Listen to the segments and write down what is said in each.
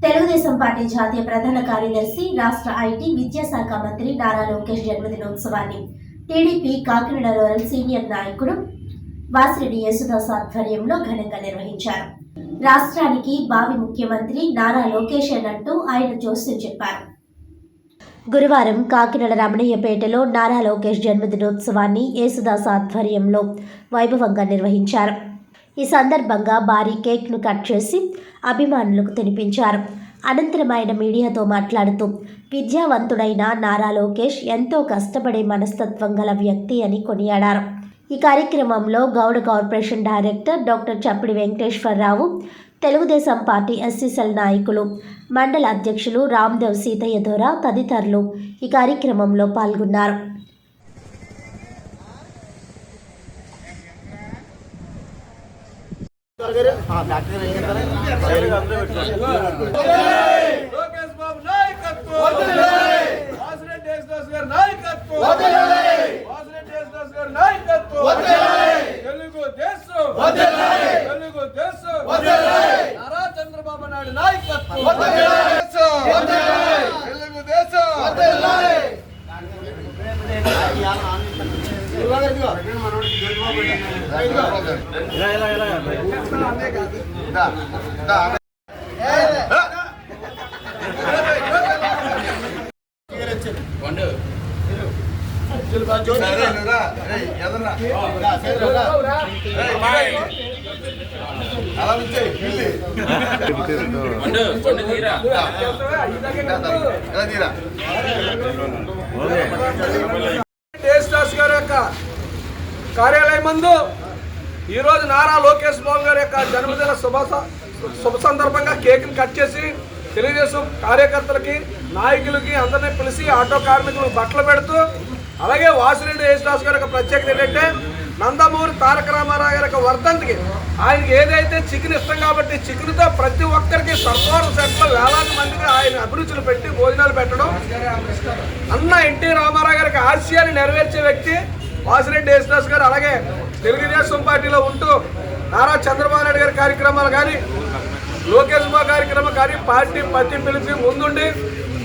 Telugu Desam party జాతీయ ప్రధాన కార్యదర్శి రాష్ట్ర ఐటీ విద్యాశాఖ మంత్రి నారా లోకేష్ జన్మదినోత్సవాన్ని టీడీపీ కాకినాడ రూరల్ సీనియర్ నాయకుడు వాసిరెడ్డి యేసుదాస్ ఆధ్వర్యంలో ఘనంగా నిర్వహించారు. రాష్ట్రానికి భావి ముఖ్యమంత్రి నారా లోకేష్ అంటూ ఆయన జోస్యం చెప్పారు. గురువారం కాకినాడ రమణయ్యపేటలో నారా లోకేష్ జన్మదినోత్సవాన్ని యేసుదాస్ ఆధ్వర్యంలో వైభవంగా నిర్వహించారు. ఈ సందర్భంగా భారీ కేక్ను కట్ చేసి అభిమానులకు తినిపించారు. అనంతరం ఆయన మీడియాతో మాట్లాడుతూ విద్యావంతుడైన నారా లోకేష్ ఎంతో కష్టపడే మనస్తత్వం గల వ్యక్తి అని కొనియాడారు. ఈ కార్యక్రమంలో గౌడ కార్పొరేషన్ డైరెక్టర్ డాక్టర్ చప్పిడి వెంకటేశ్వరరావు, తెలుగుదేశం పార్టీ ఎస్సీసెల్ నాయకులు, మండల అధ్యక్షులు రామ్దేవ్ సీతయ్య దొర తదితరులు ఈ కార్యక్రమంలో పాల్గొన్నారు. చంద్రబాబు నాయుడు నాయకత్వం, కార్యాలయం ముందు ఈరోజు నారా లోకేష్ బాబు గారి యొక్క జన్మదిన శుభ సందర్భంగా కేక్ని కట్ చేసి తెలుగుదేశం కార్యకర్తలకి, నాయకులకి అందరినీ పిలిచి ఆటో కార్మికులకు బట్టలు పెడుతూ, అలాగే వాసిరెడ్డి యేసుదాస్ గారి యొక్క ప్రత్యేకత ఏంటంటే నందమూరి తారక రామారావు గారి యొక్క వర్ధంతికి ఆయనకి ఏదైతే చికెన్ ఇష్టం కాబట్టి చికెన్తో ప్రతి ఒక్కరికి సర్కారు సెట్లో వేలాది మందికి ఆయన అభిరుచులు పెట్టి భోజనాలు పెట్టడం, అన్న ఎన్టీ రామారావు గారికి ఆశయాన్ని నెరవేర్చే వ్యక్తి వాసిరెడ్డి యేసుదాస్ గారు. అలాగే తెలుగుదేశం పార్టీలో ఉంటూ నారా చంద్రబాబు నాయుడు గారి కార్యక్రమాలు కానీ, లోకేష్ బాబు కార్యక్రమం కానీ పార్టీ పట్టి పిలిచి ముందుండి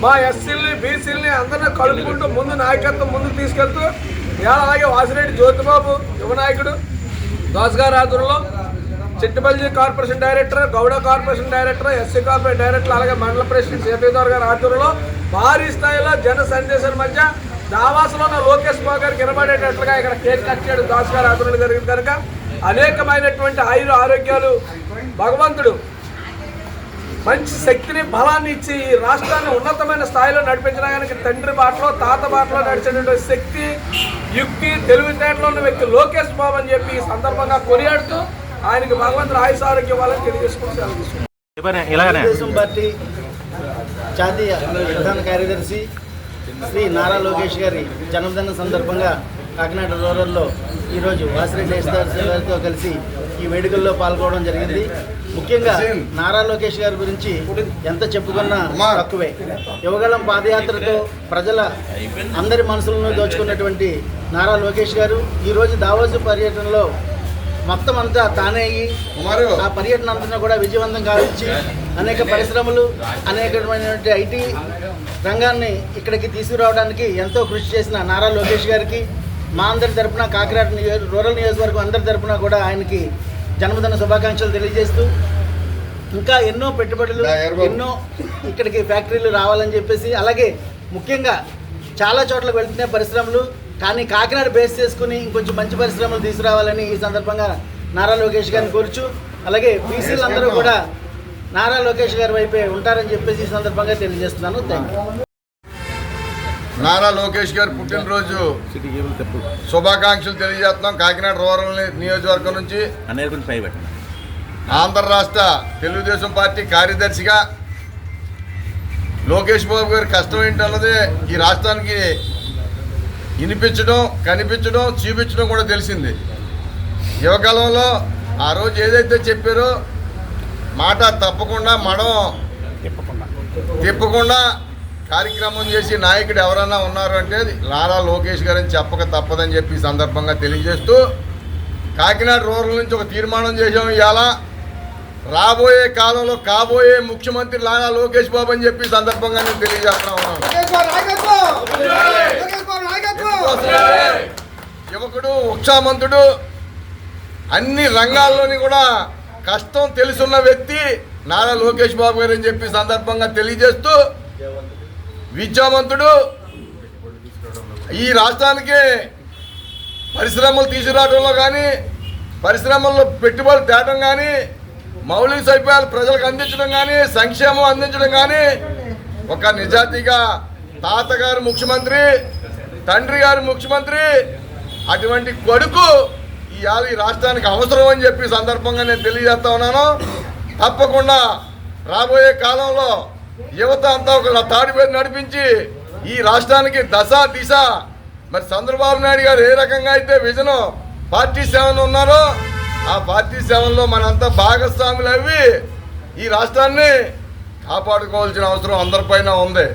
మా ఎస్సీలని, బీసీలని అందరినీ కలుపుకుంటూ ముందు నాయకత్వం ముందుకు తీసుకెళ్తూ, అలాగే వాసిరెడ్డి జ్యోతిబాబు యువ నాయకుడు దాస్ గారి ఆధ్వర్యంలో Chittapalli corporation director, Gowda corporation director, SC corporation director, అలాగే మండల ప్రెసిడెంట్ సేపేదార్ గారి ఆధ్వర్యంలో భారీ స్థాయిలో జన సందేశం మధ్య దావాసులో ఉన్న లోకేష్ బాబు గారికి వినబడేటట్లుగా ఇక్కడ కేక్ కట్ చేయడం దాస్ గారి ఆధ్వర్యంలో జరిగింది. కనుక అనేకమైనటువంటి ఆరోగ్యాలు భగవంతుడు మంచి శక్తిని, బలాన్ని ఇచ్చి ఈ రాష్ట్రాన్ని ఉన్నతమైన స్థాయిలో నడిపించడానికి తండ్రి బాటలో, తాత బాటలో నడిచేటువంటి శక్తి, యుక్తి, తెలివితేటలో ఉన్న వ్యక్తి లోకేష్ బాబు అని చెప్పి ఈ సందర్భంగా కొనియాడుతూ ఆయనకి భగవంతుడు ఆయుష్ ఆరోగ్యం వాళ్ళని తెలియజేసుకుంటూ తెలుగుదేశం పార్టీ జాతీయ ప్రధాన కార్యదర్శి శ్రీ నారా లోకేష్ గారి జన్మదిన సందర్భంగా కాకినాడ రూరల్లో ఈరోజు వాసిరెడ్డి యేసుదాస్ గారితో కలిసి ఈ వేడుకల్లో పాల్గొనడం జరిగింది. ముఖ్యంగా నారా లోకేష్ గారి గురించి ఎంత చెప్పుకున్నా తక్కువే. యువగళం పాదయాత్రతో ప్రజల అందరి మనసులను దోచుకున్నటువంటి నారా లోకేష్ గారు ఈరోజు దావోసు పర్యటనలో మొత్తం అంతా తానే అయ్యి ఆ పర్యటన అంతా కూడా విజయవంతం కావించి అనేక పరిశ్రమలు, అనేకమైనటువంటి ఐటీ రంగాన్ని ఇక్కడికి తీసుకురావడానికి ఎంతో కృషి చేసిన నారా లోకేష్ గారికి మా అందరి తరఫున, కాకినాడ రూరల్ నియోజకవర్గం అందరి తరఫున కూడా ఆయనకి జన్మదిన శుభాకాంక్షలు తెలియజేస్తూ, ఇంకా ఎన్నో పెట్టుబడులు, ఎన్నో ఇక్కడికి ఫ్యాక్టరీలు రావాలని చెప్పేసి, అలాగే ముఖ్యంగా చాలా చోట్ల వెళ్తున్నాయి పరిశ్రమలు, కానీ కాకినాడ బేస్ చేసుకుని ఇంకొంచెం మంచి పరిశ్రమలు తీసుకురావాలని ఈ సందర్భంగా నారా లోకేష్ గారిని కోరుచు, అలాగే బీసీలు అందరూ కూడా నారా లోకేష్ గారి వైపే ఉంటారని చెప్పేసి ఈ సందర్భంగా తెలియజేస్తున్నాను. Thank you. నారా లోకేష్ గారి పుట్టినరోజు శుభాకాంక్షలు తెలియజేస్తున్నాం. కాకినాడ రూరల్ నియోజకవర్గం నుంచి ఆంధ్ర రాష్ట్ర తెలుగుదేశం పార్టీ కార్యదర్శిగా లోకేష్ బాబు గారి కష్టం ఏంటన్నది ఈ రాష్ట్రానికి వినిపించడం, కనిపించడం, చూపించడం కూడా తెలిసింది. యువకాలంలో ఆ రోజు ఏదైతే చెప్పారో మాట తప్పకుండా, మడం తిప్పకుండా కార్యక్రమం చేసి నాయకుడు ఎవరైనా ఉన్నారు అంటే నారా లోకేష్ గారని చెప్పక తప్పదని చెప్పి ఈ సందర్భంగా తెలియజేస్తూ, కాకినాడ రూరల్ నుంచి ఒక తీర్మానం చేసాం. ఇవాళ రాబోయే కాలంలో కాబోయే ముఖ్యమంత్రి నారా లోకేష్ బాబు అని చెప్పి సందర్భంగా నేను తెలియజేస్తా ఉన్నాను. యువకుడు, ఉత్సాహవంతుడు, అన్ని రంగాల్లోని కూడా కష్టం తెలుసున్న వ్యక్తి నారా లోకేష్ బాబు గారు అని చెప్పి సందర్భంగా తెలియజేస్తూ, విద్యావంతుడు, ఈ రాష్ట్రానికి పరిశ్రమలు తీసుకురావడంలో కానీ, పరిశ్రమల్లో పెట్టుబడులు తేవడం కానీ, మౌలిక సదుపాయాలు ప్రజలకు అందించడం కానీ, సంక్షేమం అందించడం కానీ, ఒక నిజాయితీగా తాతగారు ముఖ్యమంత్రి, తండ్రి గారు ముఖ్యమంత్రి, అటువంటి కొడుకు ఇవాళ ఈ రాష్ట్రానికి అవసరం అని చెప్పి సందర్భంగా నేను తెలియజేస్తా ఉన్నాను. తప్పకుండా రాబోయే కాలంలో యువత అంతా ఒక తాడి మీద నడిపించి ఈ రాష్ట్రానికి దశ దిశ, మరి చంద్రబాబు నాయుడు గారు ఏ రకంగా అయితే విజన్ పార్టీ సేవలు ఉన్నారో ఆ పార్టీ సేవల్లో మనంతా భాగస్వాములు అవి ఈ రాష్ట్రాన్ని కాపాడుకోవాల్సిన అవసరం అందరిపైన ఉంది.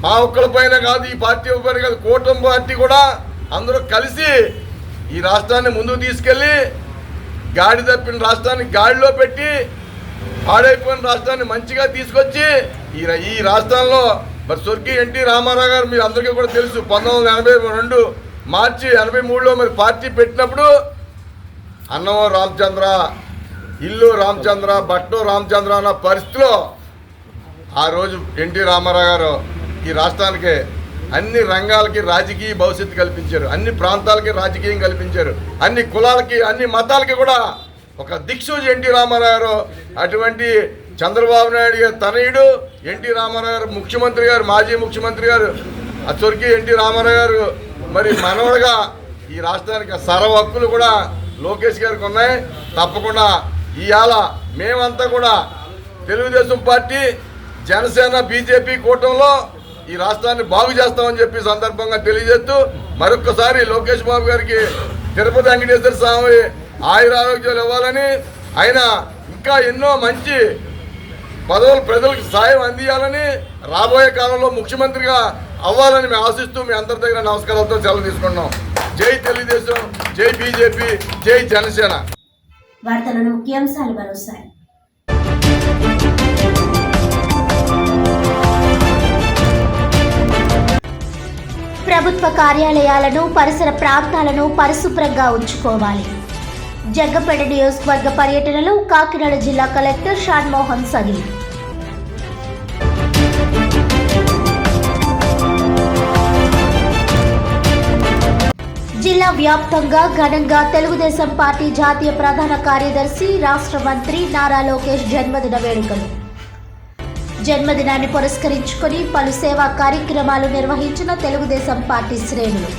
మా ఒక్కరిపైన కాదు, ఈ పార్టీ పైన కాదు, కూటమి పార్టీ కూడా అందరూ కలిసి ఈ రాష్ట్రాన్ని ముందుకు తీసుకెళ్ళి గాడి తప్పిన రాష్ట్రాన్ని గాడిలో పెట్టి పాడైపోయిన రాష్ట్రాన్ని మంచిగా తీసుకొచ్చి ఈ రాష్ట్రంలో మరి స్వర్గీయ ఎన్టీ రామారావు గారు మీరు అందరికీ కూడా తెలుసు, 1982 మార్చి 83లో మరి పార్టీ పెట్టినప్పుడు అన్నమో రామచంద్ర, ఇల్లు రామచంద్ర, బట్టో రామచంద్ర అన్న పరిస్థితిలో ఆ రోజు ఎన్టీ రామారావు గారు ఈ రాష్ట్రానికి అన్ని రంగాలకి రాజకీయ భవిష్యత్తు కల్పించారు, అన్ని ప్రాంతాలకి రాజకీయం కల్పించారు, అన్ని కులాలకి అన్ని మతాలకి కూడా ఒక దిక్సూచి ఎన్టీ రామారావు గారు. అటువంటి చంద్రబాబు నాయుడు గారు తనయుడు ఎన్టీ రామారావు గారు ముఖ్యమంత్రి గారు, మాజీ ముఖ్యమంత్రి గారు, ఆ స్వర్గీయ ఎన్టీ రామారావు గారు మరి మనవడుగా ఈ రాష్ట్రానికి సర్వ హక్కులు కూడా లోకేష్ గారికి ఉన్నాయి. తప్పకుండా ఇవాళ మేమంతా కూడా తెలుగుదేశం పార్టీ, జనసేన, బీజేపీ కూటమిలో ఈ రాష్ట్రాన్ని బాగు చేస్తామని చెప్పి సందర్భంగా తెలియజేస్తూ మరొక్కసారి లోకేష్ బాబు గారికి తిరుపతి వెంకటేశ్వర స్వామి ఆయురారోగ్యాలు ఇవ్వాలని, ఆయన ఇంకా ఎన్నో మంచి పదవులు ప్రజలకు సాయం అందియాలని, రాబోయే కాలంలో ముఖ్యమంత్రిగా అవ్వాలని మేము ఆశిస్తూ మీ అందరి దగ్గర నమస్కారాలతో సెలవు తీసుకుంటున్నాం. జై తెలుగుదేశం, జై బీజేపీ, జై జనసేన. వార్తలను ముఖ్యాంశాలు మరోసారి. ప్రభుత్వ కార్యాలయాలను, పరిసర ప్రాంతాలను పరిశుభ్రంగా ఉంచుకోవాలి. జగ్గపేట నియోజకవర్గ పర్యటనలో కాకినాడ జిల్లా కలెక్టర్ షాన్మోహన్ సగిలి. జిల్లా వ్యాప్తంగా ఘనంగా తెలుగుదేశం పార్టీ జాతీయ ప్రధాన కార్యదర్శి, రాష్ట్ర మంత్రి నారా లోకేష్ జన్మదిన వేడుకలు. జన్మదినాన్ని పురస్కరించుకొని పలు సేవా కార్యక్రమాలు నిర్వహించిన తెలుగుదేశం పార్టీ శ్రేణులు.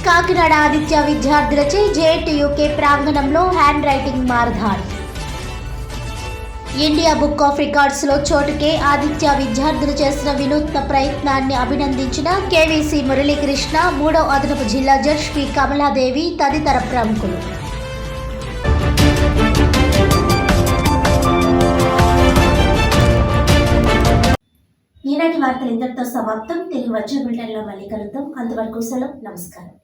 కాకినాడ ఆదిత్య విద్యార్థులచే జేఎన్టీయూకే ప్రాంగణంలో hand writing marathon. India book of records లో చోటుకే ఆదిత్య విద్యార్థులు చేసిన వినూత్న ప్రయత్నాన్ని అభినందించిన కేవీసీ మురళీకృష్ణ, 3వ అదనపు జిల్లా జడ్జి పి కమలాదేవి తదితర ప్రముఖులు. ఈనాటి వార్తలు ఇంతటితో సమాప్తం. తిరిగి వచ్చే బులెటిన్లో మళ్ళీ కలుద్దాం. అంతవరకు సెలవు. నమస్కారం.